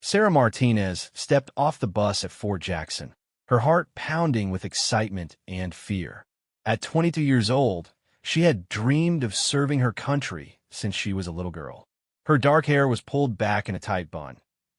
Sarah Martinez stepped off the bus at Fort Jackson, her heart pounding with excitement and fear. At 22 years old, she had dreamed of serving her country since she was a little girl. Her dark hair was pulled back in a tight bun,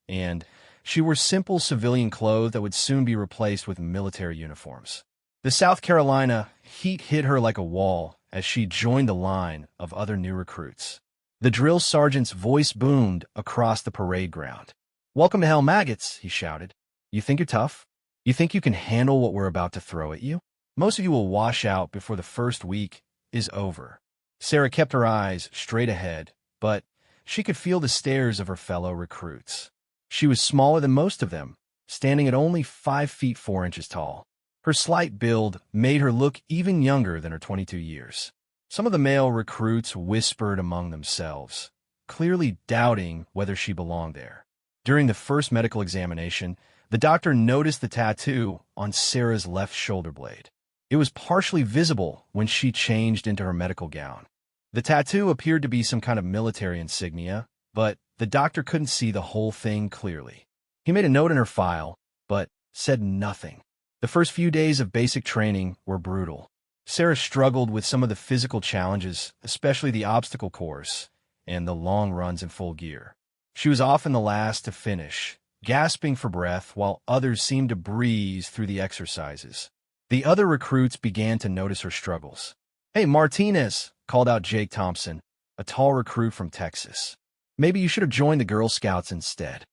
and she wore simple civilian clothes that would soon be replaced with military uniforms. The South Carolina heat hit her like a wall as she joined the line of other new recruits. The drill sergeant's voice boomed across the parade ground. "Welcome to hell, maggots," he shouted. "You think you're tough? You think you can handle what we're about to throw at you? Most of you will wash out before the first week is over." Sarah kept her eyes straight ahead, but she could feel the stares of her fellow recruits. She was smaller than most of them, standing at only 5 feet 4 inches tall. Her slight build made her look even younger than her 22 years. Some of the male recruits whispered among themselves, clearly doubting whether she belonged there. During the first medical examination, the doctor noticed the tattoo on Sarah's left shoulder blade. It was partially visible when she changed into her medical gown. The tattoo appeared to be some kind of military insignia, but the doctor couldn't see the whole thing clearly. He made a note in her file, but said nothing. The first few days of basic training were brutal. Sarah struggled with some of the physical challenges, especially the obstacle course and the long runs in full gear. She was often the last to finish, gasping for breath while others seemed to breeze through the exercises. The other recruits began to notice her struggles. "Hey, Martinez," called out Jake Thompson, a tall recruit from Texas. "Maybe you should have joined the Girl Scouts instead."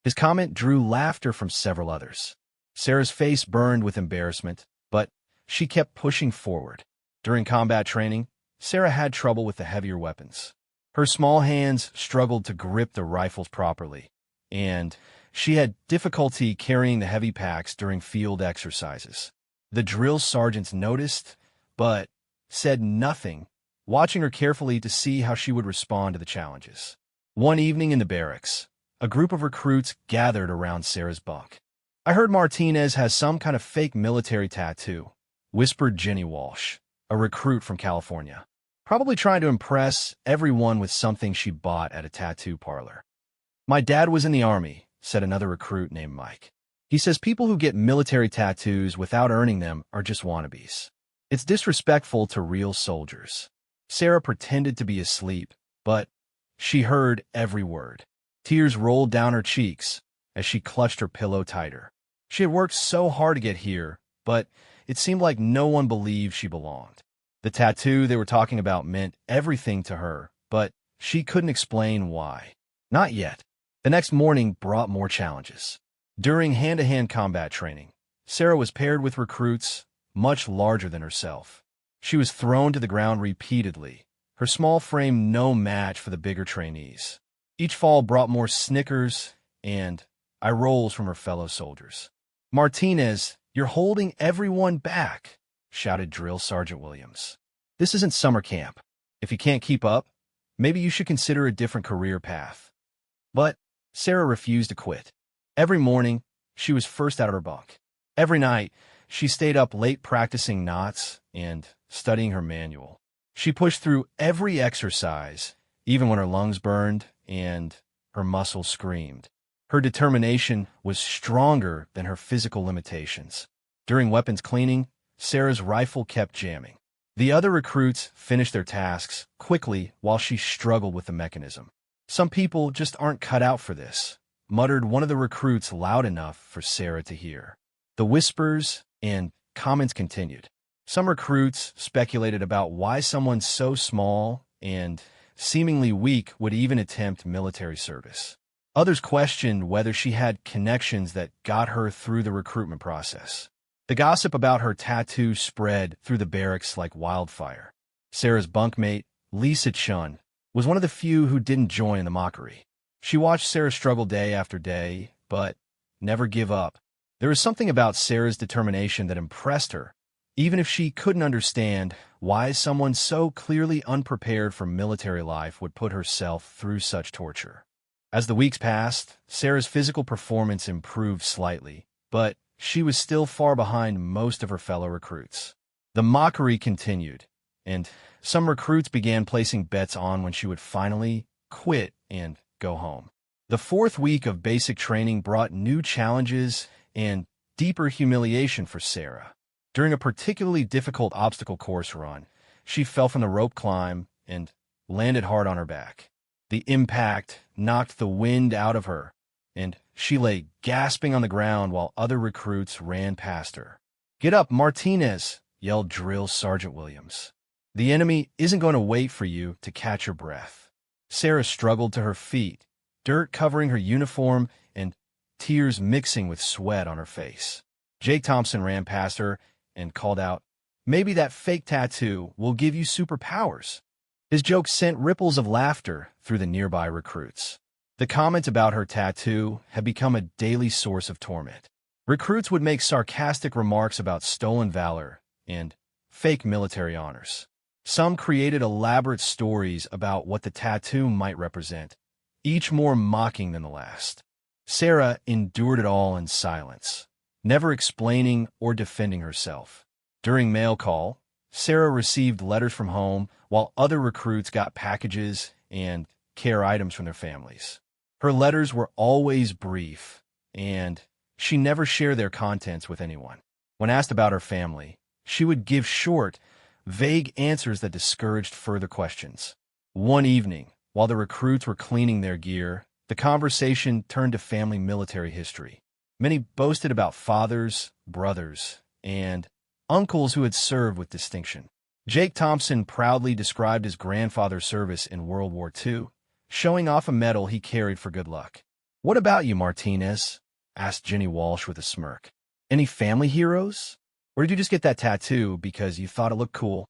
His comment drew laughter from several others. Sarah's face burned with embarrassment, but she kept pushing forward. During combat training, Sarah had trouble with the heavier weapons. Her small hands struggled to grip the rifles properly, and she had difficulty carrying the heavy packs during field exercises. The drill sergeants noticed, but said nothing, watching her carefully to see how she would respond to the challenges. One evening in the barracks, a group of recruits gathered around Sarah's bunk. "I heard Martinez has some kind of fake military tattoo," whispered Jenny Walsh, a recruit from California. "Probably trying to impress everyone with something she bought at a tattoo parlor." "My dad was in the Army," said another recruit named Mike. "He says people who get military tattoos without earning them are just wannabes. It's disrespectful to real soldiers." Sarah pretended to be asleep, but she heard every word. Tears rolled down her cheeks as she clutched her pillow tighter. She had worked so hard to get here, but it seemed like no one believed she belonged. The tattoo they were talking about meant everything to her, but she couldn't explain why. Not yet. The next morning brought more challenges. During hand-to-hand combat training, Sarah was paired with recruits much larger than herself. She was thrown to the ground repeatedly, her small frame no match for the bigger trainees. Each fall brought more snickers and eye rolls from her fellow soldiers. "Martinez, you're holding everyone back," shouted Drill Sergeant Williams. "This isn't summer camp. If you can't keep up, maybe you should consider a different career path." But Sarah refused to quit. Every morning, she was first out of her bunk. Every night, she stayed up late practicing knots and studying her manual. She pushed through every exercise, even when her lungs burned and her muscles screamed. Her determination was stronger than her physical limitations. During weapons cleaning, Sarah's rifle kept jamming. The other recruits finished their tasks quickly while she struggled with the mechanism. "Some people just aren't cut out for this," muttered one of the recruits loud enough for Sarah to hear. The whispers and comments continued. Some recruits speculated about why someone so small and seemingly weak would even attempt military service. Others questioned whether she had connections that got her through the recruitment process. The gossip about her tattoo spread through the barracks like wildfire. Sarah's bunkmate, Lisa Chun, was one of the few who didn't join the mockery. She watched Sarah struggle day after day, but never give up. There was something about Sarah's determination that impressed her, even if she couldn't understand why someone so clearly unprepared for military life would put herself through such torture. As the weeks passed, Sarah's physical performance improved slightly, but she was still far behind most of her fellow recruits. The mockery continued, and some recruits began placing bets on when she would finally quit and go home. The fourth week of basic training brought new challenges and deeper humiliation for Sarah. During a particularly difficult obstacle course run, she fell from the rope climb and landed hard on her back. The impact knocked the wind out of her, and she lay gasping on the ground while other recruits ran past her. "Get up, Martinez!" yelled Drill Sergeant Williams. "The enemy isn't going to wait for you to catch your breath." Sarah struggled to her feet, dirt covering her uniform and tears mixing with sweat on her face. Jake Thompson ran past her and called out, "Maybe that fake tattoo will give you superpowers." His joke sent ripples of laughter through the nearby recruits. The comment about her tattoo had become a daily source of torment. Recruits would make sarcastic remarks about stolen valor and fake military honors. Some created elaborate stories about what the tattoo might represent, each more mocking than the last. Sarah endured it all in silence, never explaining or defending herself. During mail call, Sarah received letters from home, while other recruits got packages and care items from their families. Her letters were always brief, and she never shared their contents with anyone. When asked about her family, she would give short, vague answers that discouraged further questions. One evening, while the recruits were cleaning their gear, the conversation turned to family military history. Many boasted about fathers, brothers, and uncles who had served with distinction. Jake Thompson proudly described his grandfather's service in World War II, showing off a medal he carried for good luck. "What about you, Martinez?" asked Jenny Walsh with a smirk. "Any family heroes? Or did you just get that tattoo because you thought it looked cool?"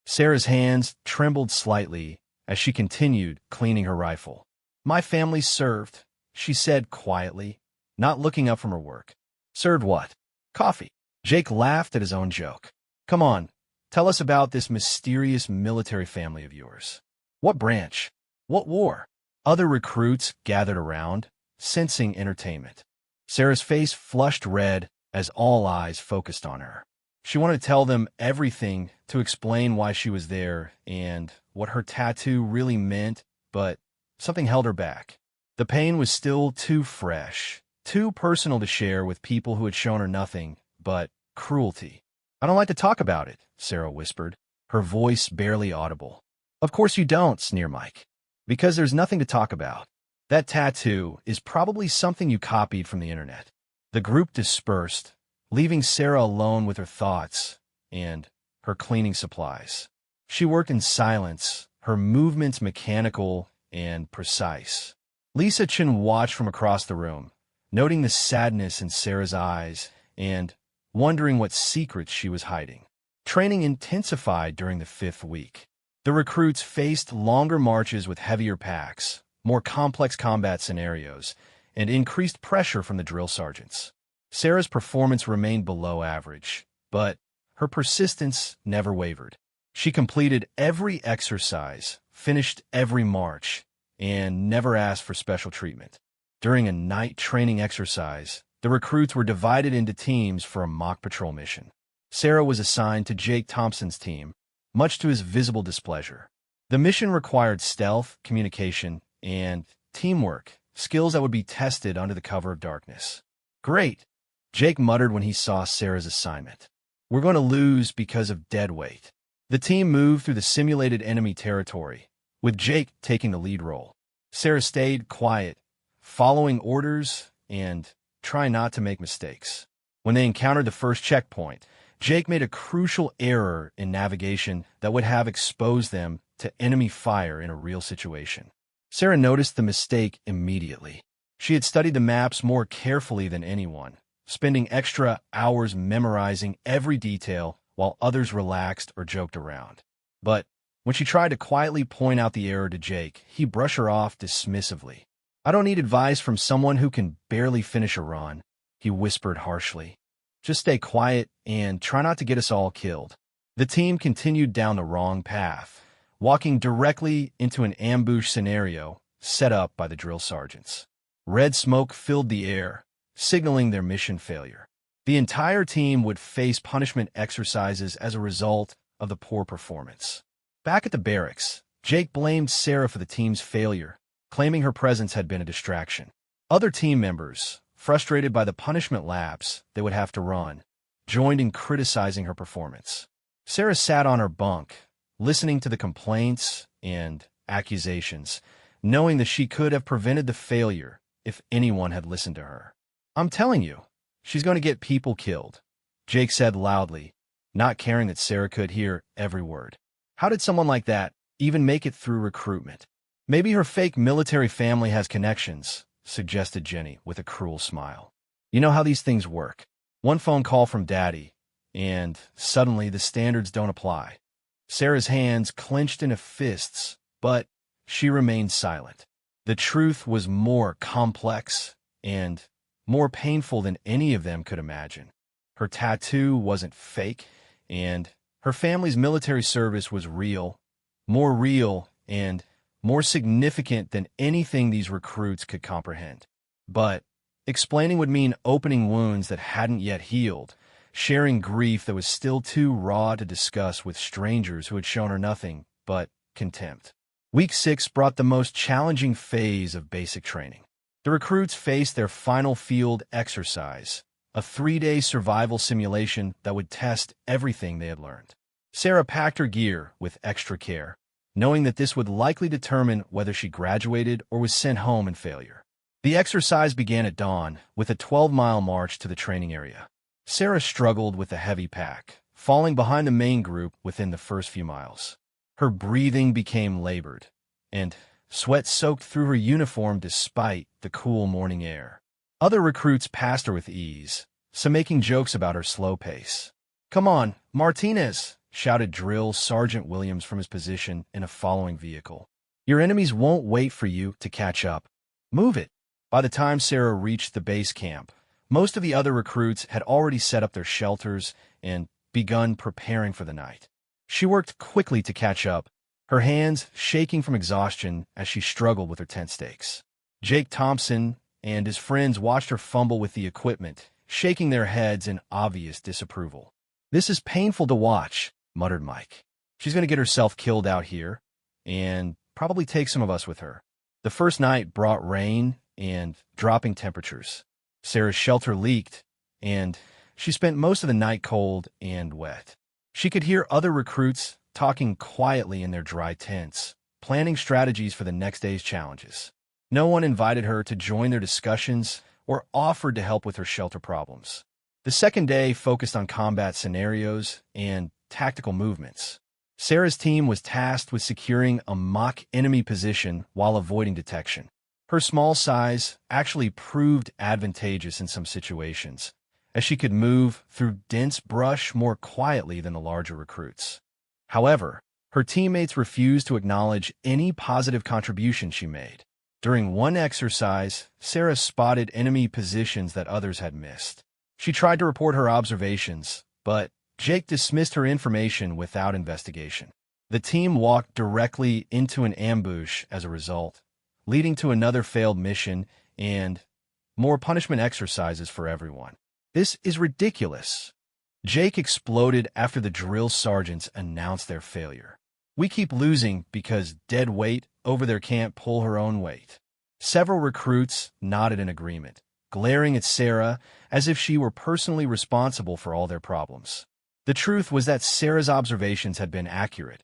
Sarah's hands trembled slightly as she continued cleaning her rifle. "My family served," she said quietly, not looking up from her work. "Served what?" "Coffee." Jake laughed at his own joke. "Come on, tell us about this mysterious military family of yours. What branch? What war?" Other recruits gathered around, sensing entertainment. Sarah's face flushed red as all eyes focused on her. She wanted to tell them everything, to explain why she was there and what her tattoo really meant, but something held her back. The pain was still too fresh, too personal to share with people who had shown her nothing but cruelty. "I don't like to talk about it," Sarah whispered, her voice barely audible. "Of course you don't," sneered Mike. "Because there's nothing to talk about. That tattoo is probably something you copied from the internet." The group dispersed, leaving Sarah alone with her thoughts and her cleaning supplies. She worked in silence, her movements mechanical and precise. Lisa Chen watched from across the room, noting the sadness in Sarah's eyes and wondering what secrets she was hiding. Training intensified during the 5th week. The recruits faced longer marches with heavier packs, more complex combat scenarios, and increased pressure from the drill sergeants. Sarah's performance remained below average, but her persistence never wavered. She completed every exercise, finished every march, and never asked for special treatment. During a night training exercise, the recruits were divided into teams for a mock patrol mission. Sarah was assigned to Jake Thompson's team, much to his visible displeasure. The mission required stealth, communication, and teamwork, skills that would be tested under the cover of darkness. "Great," Jake muttered when he saw Sarah's assignment. "We're going to lose because of dead weight." The team moved through the simulated enemy territory, with Jake taking the lead role. Sarah stayed quiet, following orders and trying not to make mistakes. When they encountered the first checkpoint, Jake made a crucial error in navigation that would have exposed them to enemy fire in a real situation. Sarah noticed the mistake immediately. She had studied the maps more carefully than anyone, spending extra hours memorizing every detail while others relaxed or joked around. But when she tried to quietly point out the error to Jake, he brushed her off dismissively. "I don't need advice from someone who can barely finish a run," he whispered harshly. "Just stay quiet and try not to get us all killed." The team continued down the wrong path, walking directly into an ambush scenario set up by the drill sergeants. Red smoke filled the air, signaling their mission failure. The entire team would face punishment exercises as a result of the poor performance. Back at the barracks, Jake blamed Sarah for the team's failure, claiming her presence had been a distraction. Other team members, frustrated by the punishment laps they would have to run, joined in criticizing her performance. Sarah sat on her bunk, listening to the complaints and accusations, knowing that she could have prevented the failure if anyone had listened to her. "I'm telling you, she's going to get people killed," Jake said loudly, not caring that Sarah could hear every word. "How did someone like that even make it through recruitment?" "Maybe her fake military family has connections," suggested Jenny with a cruel smile. "You know how these things work. One phone call from Daddy, and suddenly the standards don't apply." Sarah's hands clenched into fists, but she remained silent. The truth was more complex and more painful than any of them could imagine. Her tattoo wasn't fake, and her family's military service was real and more significant than anything these recruits could comprehend. But explaining would mean opening wounds that hadn't yet healed, sharing grief that was still too raw to discuss with strangers who had shown her nothing but contempt. Week 6 brought the most challenging phase of basic training. The recruits faced their final field exercise, a 3-day survival simulation that would test everything they had learned. Sarah packed her gear with extra care, knowing that this would likely determine whether she graduated or was sent home in failure. The exercise began at dawn with a 12-mile march to the training area. Sarah struggled with the heavy pack, falling behind the main group within the first few miles. Her breathing became labored, and sweat soaked through her uniform despite the cool morning air. Other recruits passed her with ease, some making jokes about her slow pace. "Come on, Martinez!" shouted Drill Sergeant Williams from his position in a following vehicle. "Your enemies won't wait for you to catch up. Move it!" By the time Sarah reached the base camp, most of the other recruits had already set up their shelters and begun preparing for the night. She worked quickly to catch up, her hands shaking from exhaustion as she struggled with her tent stakes. Jake Thompson and his friends watched her fumble with the equipment, shaking their heads in obvious disapproval. "This is painful to watch," muttered Mike. "She's going to get herself killed out here, and probably take some of us with her." The first night brought rain and dropping temperatures. Sarah's shelter leaked, and she spent most of the night cold and wet. She could hear other recruits talking quietly in their dry tents, planning strategies for the next day's challenges. No one invited her to join their discussions or offered to help with her shelter problems. The second day focused on combat scenarios and tactical movements. Sarah's team was tasked with securing a mock enemy position while avoiding detection. Her small size actually proved advantageous in some situations, as she could move through dense brush more quietly than the larger recruits. However, her teammates refused to acknowledge any positive contribution she made. During one exercise, Sarah spotted enemy positions that others had missed. She tried to report her observations, but Jake dismissed her information without investigation. The team walked directly into an ambush as a result, leading to another failed mission and more punishment exercises for everyone. "This is ridiculous," Jake exploded after the drill sergeants announced their failure. "We keep losing because dead weight over there can't pull her own weight." Several recruits nodded in agreement, glaring at Sarah as if she were personally responsible for all their problems. The truth was that Sarah's observations had been accurate,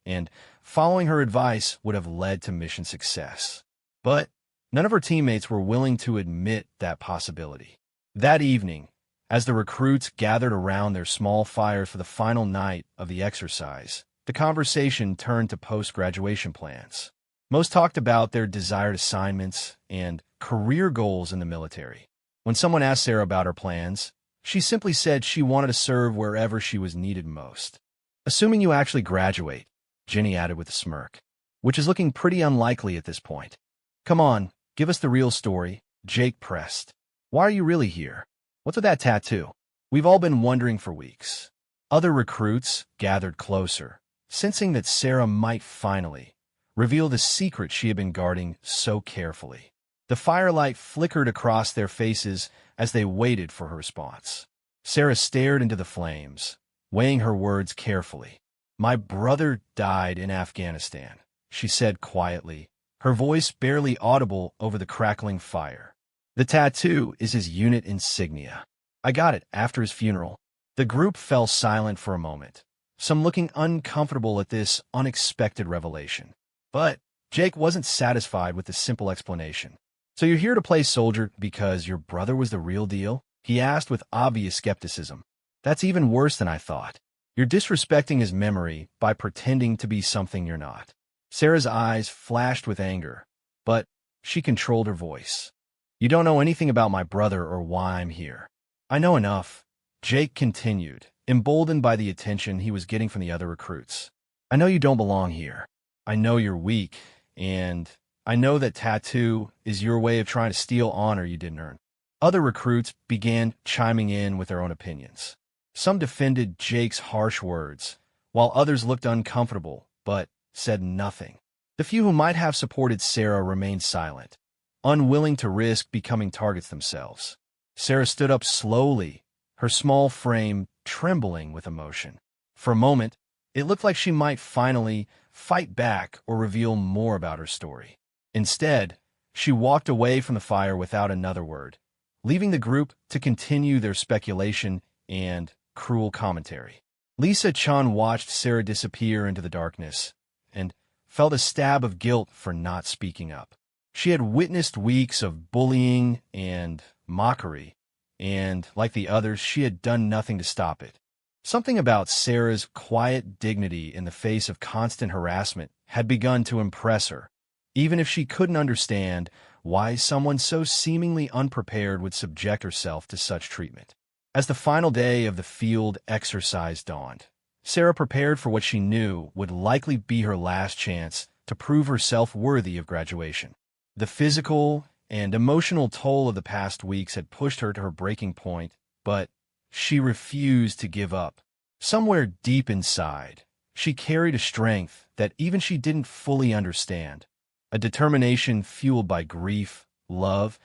and following her advice would have led to mission success. But none of her teammates were willing to admit that possibility. That evening, as the recruits gathered around their small fires for the final night of the exercise, the conversation turned to post-graduation plans. Most talked about their desired assignments and career goals in the military. When someone asked Sarah about her plans, she simply said she wanted to serve wherever she was needed most. "Assuming you actually graduate," Jenny added with a smirk, "which is looking pretty unlikely at this point." "Come on, give us the real story," Jake pressed. "Why are you really here? What's with that tattoo? We've all been wondering for weeks." Other recruits gathered closer, sensing that Sarah might finally reveal the secret she had been guarding so carefully. The firelight flickered across their faces as they waited for her response. Sarah stared into the flames, weighing her words carefully. "My brother died in Afghanistan," she said quietly, her voice barely audible over the crackling fire. "The tattoo is his unit insignia. I got it after his funeral." The group fell silent for a moment, some looking uncomfortable at this unexpected revelation. But Jake wasn't satisfied with the simple explanation. "So you're here to play soldier because your brother was the real deal?" he asked with obvious skepticism. "That's even worse than I thought. You're disrespecting his memory by pretending to be something you're not." Sarah's eyes flashed with anger, but she controlled her voice. "You don't know anything about my brother or why I'm here." "I know enough," Jake continued, emboldened by the attention he was getting from the other recruits. "I know you don't belong here. I know you're weak, and I know that tattoo is your way of trying to steal honor you didn't earn." Other recruits began chiming in with their own opinions. Some defended Jake's harsh words, while others looked uncomfortable, but said nothing. The few who might have supported Sarah remained silent, unwilling to risk becoming targets themselves. Sarah stood up slowly, her small frame trembling with emotion. For a moment, it looked like she might finally fight back or reveal more about her story. Instead, she walked away from the fire without another word, leaving the group to continue their speculation and cruel commentary. Lisa Chun watched Sarah disappear into the darkness and felt a stab of guilt for not speaking up. She had witnessed weeks of bullying and mockery, and, like the others, she had done nothing to stop it. Something about Sarah's quiet dignity in the face of constant harassment had begun to impress her, even if she couldn't understand why someone so seemingly unprepared would subject herself to such treatment. As the final day of the field exercise dawned, Sarah prepared for what she knew would likely be her last chance to prove herself worthy of graduation. The physical and emotional toll of the past weeks had pushed her to her breaking point, but she refused to give up. Somewhere deep inside, she carried a strength that even she didn't fully understand, a determination fueled by grief, love,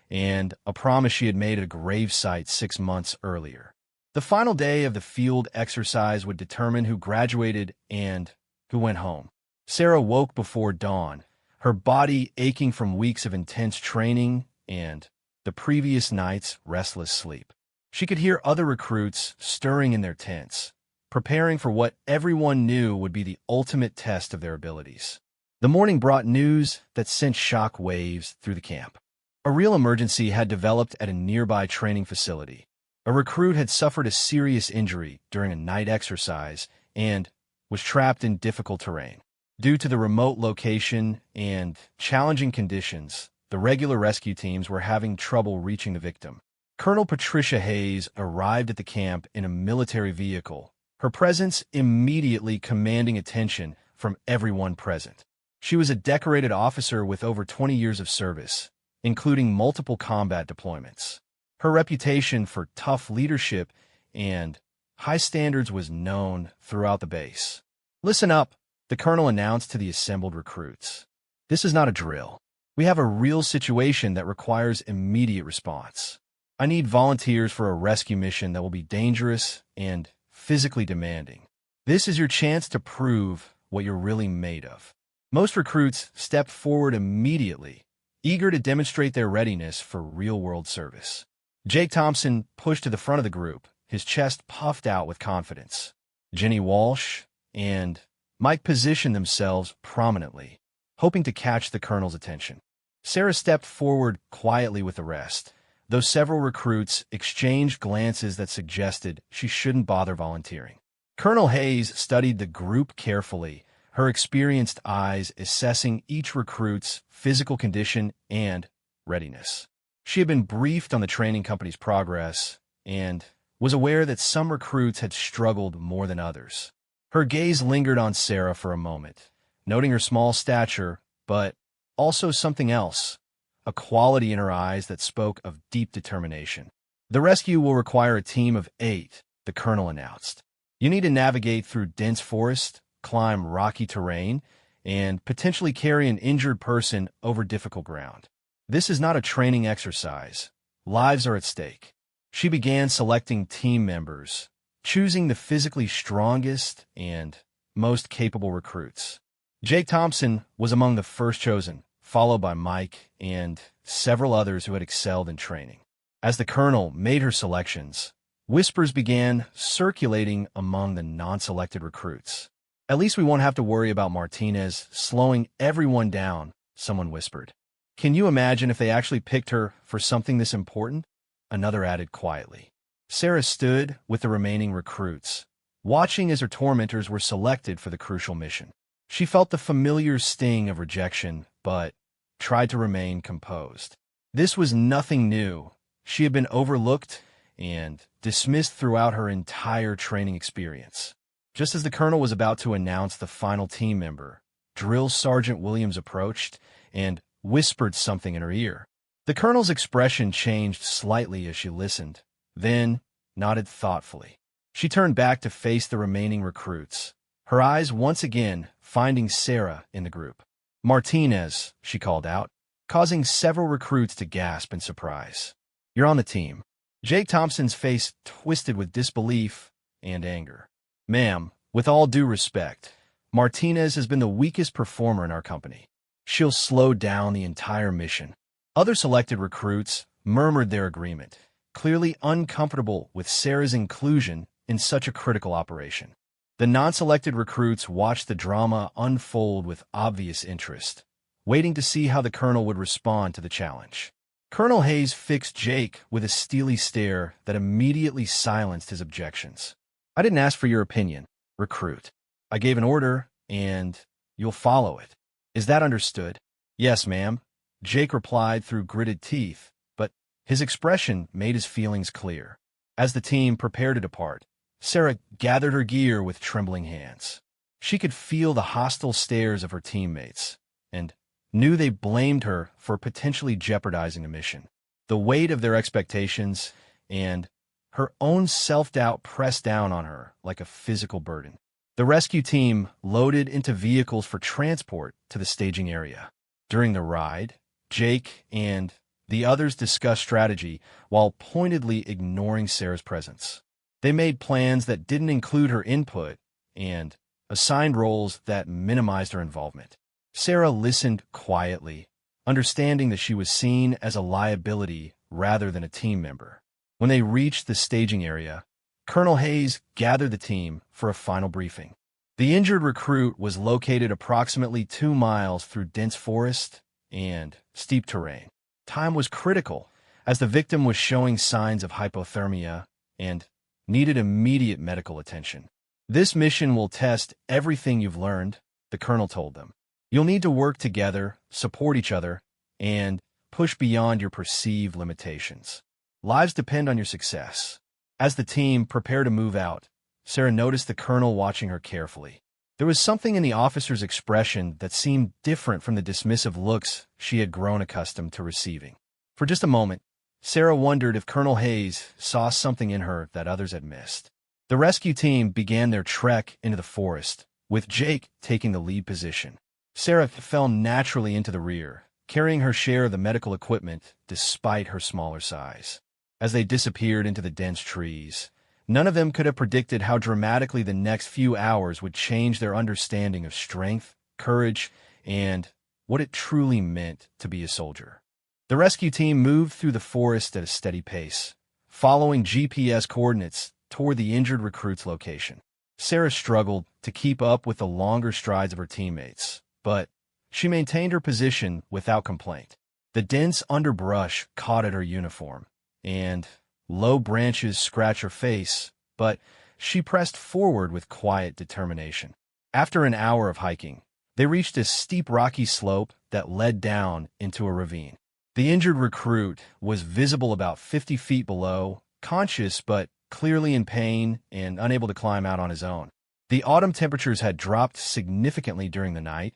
and a promise she had made at a gravesite 6 months earlier. The final day of the field exercise would determine who graduated and who went home. Sarah woke before dawn, her body aching from weeks of intense training and the previous night's restless sleep. She could hear other recruits stirring in their tents, preparing for what everyone knew would be the ultimate test of their abilities. The morning brought news that sent shock waves through the camp. A real emergency had developed at a nearby training facility. A recruit had suffered a serious injury during a night exercise and was trapped in difficult terrain. Due to the remote location and challenging conditions, the regular rescue teams were having trouble reaching the victim. Colonel Patricia Hayes arrived at the camp in a military vehicle, her presence immediately commanding attention from everyone present. She was a decorated officer with over 20 years of service, including multiple combat deployments. Her reputation for tough leadership and high standards was known throughout the base. "Listen up," the colonel announced to the assembled recruits. "This is not a drill. We have a real situation that requires immediate response. I need volunteers for a rescue mission that will be dangerous and physically demanding. This is your chance to prove what you're really made of." Most recruits stepped forward immediately, eager to demonstrate their readiness for real-world service. Jake Thompson pushed to the front of the group, his chest puffed out with confidence. Jenny Walsh and Mike positioned themselves prominently, hoping to catch the colonel's attention. Sarah stepped forward quietly with the rest, though several recruits exchanged glances that suggested she shouldn't bother volunteering. Colonel Hayes studied the group carefully, her experienced eyes assessing each recruit's physical condition and readiness. She had been briefed on the training company's progress and was aware that some recruits had struggled more than others. Her gaze lingered on Sarah for a moment, noting her small stature, but also something else, a quality in her eyes that spoke of deep determination. "The rescue will require a team of 8, the colonel announced. "You need to navigate through dense forest, climb rocky terrain, and potentially carry an injured person over difficult ground. This is not a training exercise. Lives are at stake." She began selecting team members, choosing the physically strongest and most capable recruits. Jake Thompson was among the first chosen, followed by Mike and several others who had excelled in training. As the colonel made her selections, whispers began circulating among the non-selected recruits. "At least we won't have to worry about Martinez slowing everyone down," someone whispered. "Can you imagine if they actually picked her for something this important?" Another added quietly. Sarah stood with the remaining recruits, watching as her tormentors were selected for the crucial mission. She felt the familiar sting of rejection, but tried to remain composed. This was nothing new. She had been overlooked and dismissed throughout her entire training experience. Just as the colonel was about to announce the final team member, Drill Sergeant Williams approached and whispered something in her ear. The colonel's expression changed slightly as she listened, then nodded thoughtfully. She turned back to face the remaining recruits, her eyes once again finding Sarah in the group. "Martinez," she called out, causing several recruits to gasp in surprise. "You're on the team." Jake Thompson's face twisted with disbelief and anger. "Ma'am, with all due respect, Martinez has been the weakest performer in our company. She'll slow down the entire mission." Other selected recruits murmured their agreement, clearly uncomfortable with Sarah's inclusion in such a critical operation. The non-selected recruits watched the drama unfold with obvious interest, waiting to see how the colonel would respond to the challenge. Colonel Hayes fixed Jake with a steely stare that immediately silenced his objections. "I didn't ask for your opinion, recruit. I gave an order, and you'll follow it. Is that understood?" "Yes, ma'am," Jake replied through gritted teeth, but his expression made his feelings clear. As the team prepared to depart, Sarah gathered her gear with trembling hands. She could feel the hostile stares of her teammates, and knew they blamed her for potentially jeopardizing the mission. The weight of their expectations and her own self-doubt pressed down on her like a physical burden. The rescue team loaded into vehicles for transport to the staging area. During the ride, Jake and the others discussed strategy while pointedly ignoring Sarah's presence. They made plans that didn't include her input and assigned roles that minimized her involvement. Sarah listened quietly, understanding that she was seen as a liability rather than a team member. When they reached the staging area, Colonel Hayes gathered the team for a final briefing. The injured recruit was located approximately 2 miles through dense forest and steep terrain. Time was critical, as the victim was showing signs of hypothermia and needed immediate medical attention. "This mission will test everything you've learned," the colonel told them. "You'll need to work together, support each other, and push beyond your perceived limitations. Lives depend on your success." As the team prepared to move out, Sarah noticed the colonel watching her carefully. There was something in the officer's expression that seemed different from the dismissive looks she had grown accustomed to receiving. For just a moment, Sarah wondered if Colonel Hayes saw something in her that others had missed. The rescue team began their trek into the forest, with Jake taking the lead position. Sarah fell naturally into the rear, carrying her share of the medical equipment despite her smaller size. As they disappeared into the dense trees, none of them could have predicted how dramatically the next few hours would change their understanding of strength, courage, and what it truly meant to be a soldier. The rescue team moved through the forest at a steady pace, following GPS coordinates toward the injured recruit's location. Sarah struggled to keep up with the longer strides of her teammates, but she maintained her position without complaint. The dense underbrush caught at her uniform, and low branches scratched her face, but she pressed forward with quiet determination. After an hour of hiking, they reached a steep rocky slope that led down into a ravine. The injured recruit was visible about 50 feet below, conscious but clearly in pain and unable to climb out on his own. The autumn temperatures had dropped significantly during the night,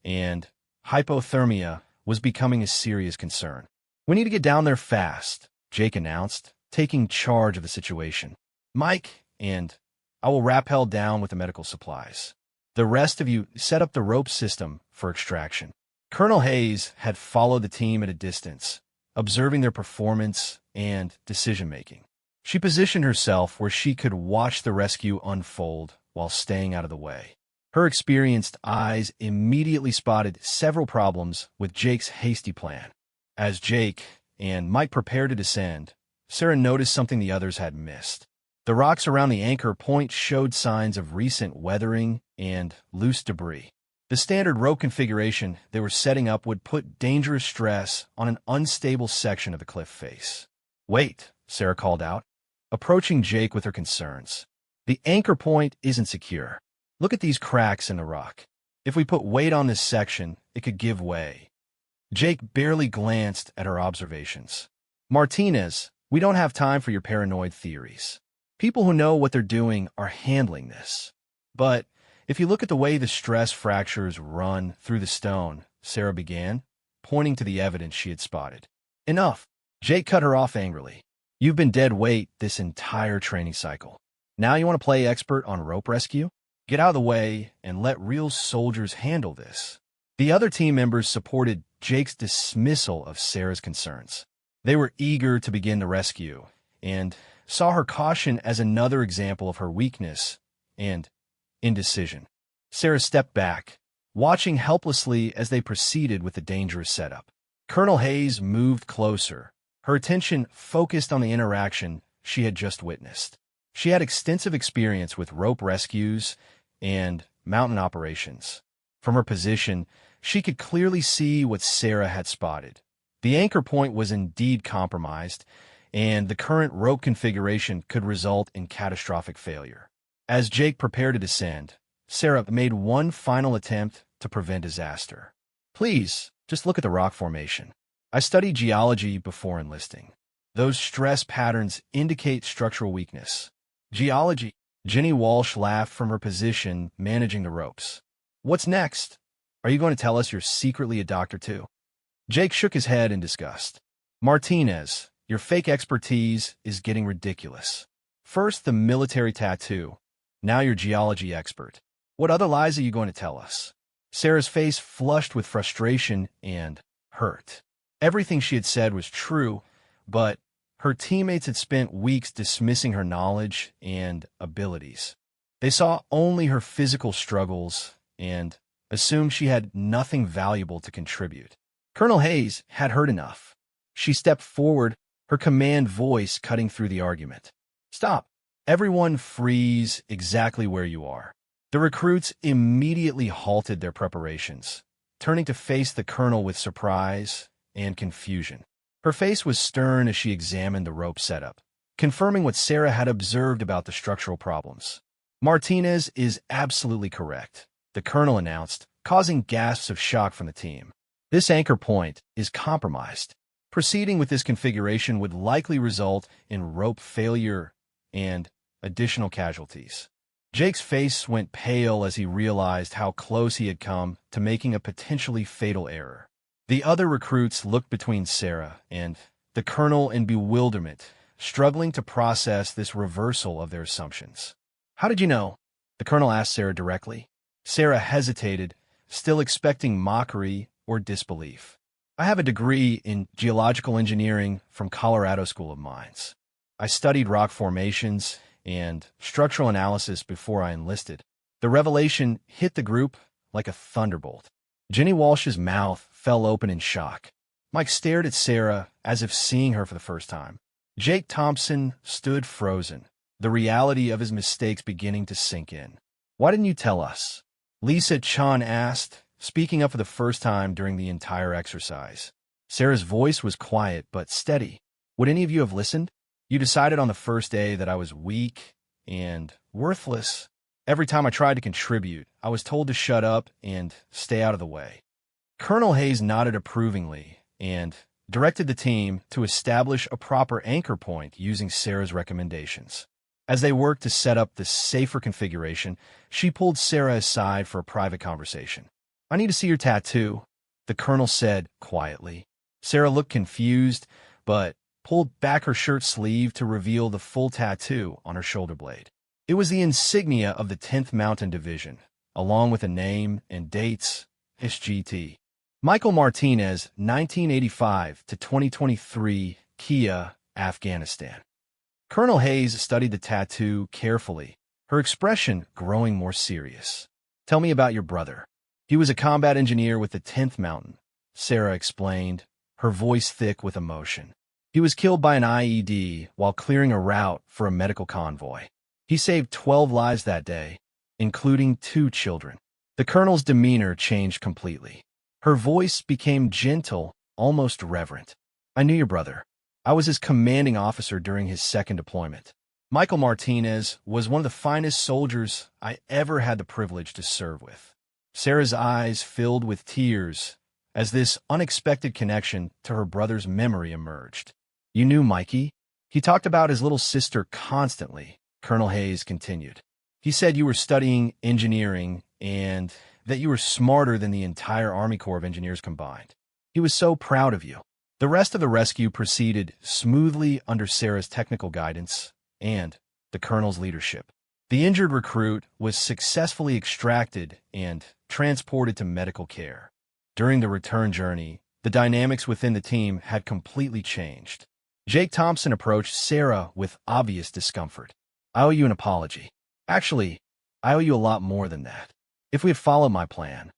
and hypothermia was becoming a serious concern. "We need to get down there fast," Jake announced, taking charge of the situation. "Mike and I will rappel down with the medical supplies. The rest of you set up the rope system for extraction." Colonel Hayes had followed the team at a distance, observing their performance and decision-making. She positioned herself where she could watch the rescue unfold while staying out of the way. Her experienced eyes immediately spotted several problems with Jake's hasty plan. As Jake and Mike prepared to descend, Sarah noticed something the others had missed. The rocks around the anchor point showed signs of recent weathering and loose debris. The standard rope configuration they were setting up would put dangerous stress on an unstable section of the cliff face. "Wait," Sarah called out, approaching Jake with her concerns. "The anchor point isn't secure. Look at these cracks in the rock. If we put weight on this section, it could give way." Jake barely glanced at her observations. "Martinez, we don't have time for your paranoid theories. People who know what they're doing are handling this. But if you look at the way the stress fractures run through the stone," Sarah began, pointing to the evidence she had spotted. "Enough." Jake cut her off angrily. "You've been dead weight this entire training cycle. Now you want to play expert on rope rescue? Get out of the way and let real soldiers handle this." The other team members supported Jake's dismissal of Sarah's concerns. They were eager to begin the rescue and saw her caution as another example of her weakness and indecision. Sarah stepped back, watching helplessly as they proceeded with the dangerous setup. Colonel Hayes moved closer, her attention focused on the interaction she had just witnessed. She had extensive experience with rope rescues and mountain operations. From her position, she could clearly see what Sarah had spotted. The anchor point was indeed compromised, and the current rope configuration could result in catastrophic failure. As Jake prepared to descend, Sarah made one final attempt to prevent disaster. "Please, just look at the rock formation. I studied geology before enlisting. Those stress patterns indicate structural weakness." "Geology?" Jenny Walsh laughed from her position managing the ropes. "What's next? Are you going to tell us you're secretly a doctor too?" Jake shook his head in disgust. "Martinez, your fake expertise is getting ridiculous. First the military tattoo, now you're geology expert. What other lies are you going to tell us?" Sarah's face flushed with frustration and hurt. Everything she had said was true, but her teammates had spent weeks dismissing her knowledge and abilities. They saw only her physical struggles and assumed she had nothing valuable to contribute. Colonel Hayes had heard enough. She stepped forward, her command voice cutting through the argument. "Stop. Everyone freeze exactly where you are." The recruits immediately halted their preparations, turning to face the colonel with surprise and confusion. Her face was stern as she examined the rope setup, confirming what Sarah had observed about the structural problems. "Martinez is absolutely correct," the colonel announced, causing gasps of shock from the team. "This anchor point is compromised. Proceeding with this configuration would likely result in rope failure and additional casualties." Jake's face went pale as he realized how close he had come to making a potentially fatal error. The other recruits looked between Sarah and the colonel in bewilderment, struggling to process this reversal of their assumptions. "How did you know?" the colonel asked Sarah directly. Sarah hesitated, still expecting mockery or disbelief. "I have a degree in geological engineering from Colorado School of Mines. I studied rock formations and structural analysis before I enlisted." The revelation hit the group like a thunderbolt. Jenny Walsh's mouth fell open in shock. Mike stared at Sarah as if seeing her for the first time. Jake Thompson stood frozen, the reality of his mistakes beginning to sink in. "Why didn't you tell us?" Lisa Chan asked, speaking up for the first time during the entire exercise. Sarah's voice was quiet but steady. "Would any of you have listened? You decided on the first day that I was weak and worthless. Every time I tried to contribute, I was told to shut up and stay out of the way." Colonel Hayes nodded approvingly and directed the team to establish a proper anchor point using Sarah's recommendations. As they worked to set up the safer configuration, she pulled Sarah aside for a private conversation. "I need to see your tattoo," the colonel said quietly. Sarah looked confused, but pulled back her shirt sleeve to reveal the full tattoo on her shoulder blade. It was the insignia of the 10th Mountain Division, along with a name and dates, SGT. Michael Martinez, 1985 to 2023, Kia, Afghanistan. Colonel Hayes studied the tattoo carefully, her expression growing more serious. Tell me about your brother. He was a combat engineer with the 10th Mountain, Sarah explained, her voice thick with emotion. He was killed by an IED while clearing a route for a medical convoy. He saved 12 lives that day, including 2 children. The colonel's demeanor changed completely. Her voice became gentle, almost reverent. I knew your brother. I was his commanding officer during his second deployment. Michael Martinez was one of the finest soldiers I ever had the privilege to serve with. Sarah's eyes filled with tears as this unexpected connection to her brother's memory emerged. You knew Mikey? He talked about his little sister constantly, Colonel Hayes continued. He said you were studying engineering and that you were smarter than the entire Army Corps of Engineers combined. He was so proud of you. The rest of the rescue proceeded smoothly under Sarah's technical guidance and the colonel's leadership. The injured recruit was successfully extracted and transported to medical care. During the return journey, the dynamics within the team had completely changed. Jake Thompson approached Sarah with obvious discomfort. I owe you an apology. Actually, I owe you a lot more than that. If we had followed my plan.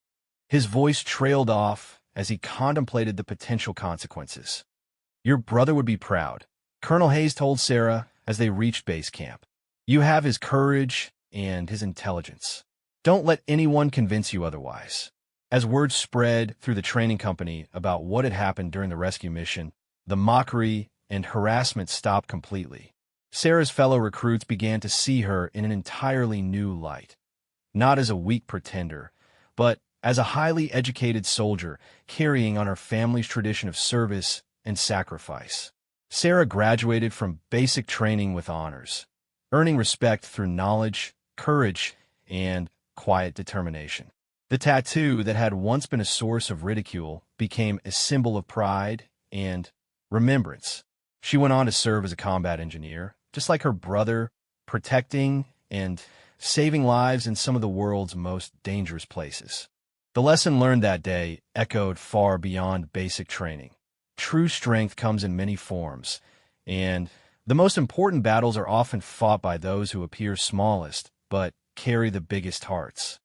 His voice trailed off as he contemplated the potential consequences. Your brother would be proud, Colonel Hayes told Sarah as they reached base camp. You have his courage and his intelligence. Don't let anyone convince you otherwise. As word spread through the training company about what had happened during the rescue mission, the mockery and harassment stopped completely. Sarah's fellow recruits began to see her in an entirely new light. Not as a weak pretender, but as a highly educated soldier carrying on her family's tradition of service and sacrifice. Sarah graduated from basic training with honors, earning respect through knowledge, courage, and quiet determination. The tattoo that had once been a source of ridicule became a symbol of pride and remembrance. She went on to serve as a combat engineer, just like her brother, protecting and saving lives in some of the world's most dangerous places. The lesson learned that day echoed far beyond basic training. True strength comes in many forms, and the most important battles are often fought by those who appear smallest but carry the biggest hearts.